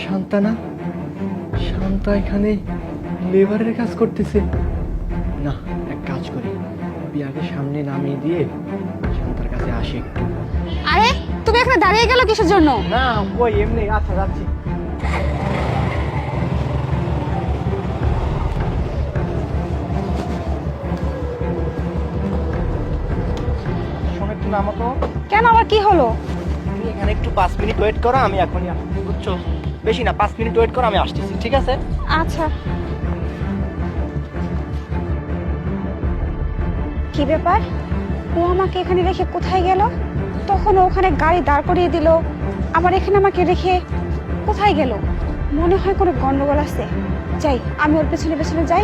শান্তা না? শান্তা এখানে লেবারের কাজ করতেছে। না, এক কাজ করি, বিয়াকে সামনে নামিয়ে দিয়ে শান্তার কাছে আসি একটু। আরে তুমি এখানে দাঁড়িয়ে গেল কিসের জন্য? না ওই এমনি। আচ্ছা যাচ্ছি। শোনো একটু নামো তো। কেন, আবার কি হলো? তুমি এখানে একটু 5 মিনিট ওয়েট করো, আমি এখনই আসছি, বুঝছো? বেশি না, 5 মিনিট ওয়েট করো, আমি আসতেছি, ঠিক আছে? আচ্ছা। কি ব্যাপার, ও আমাকে এখানে রেখে কোথায় গেল? তখন ও ওখানে গাড়ি দাঁড় করিয়ে দিল, আবার এখানে আমাকে রেখে কোথায় গেল? মনে হয় কোনো গন্ডগোল আছে। যাই, আমি ওর পেছনে পেছনে যাই।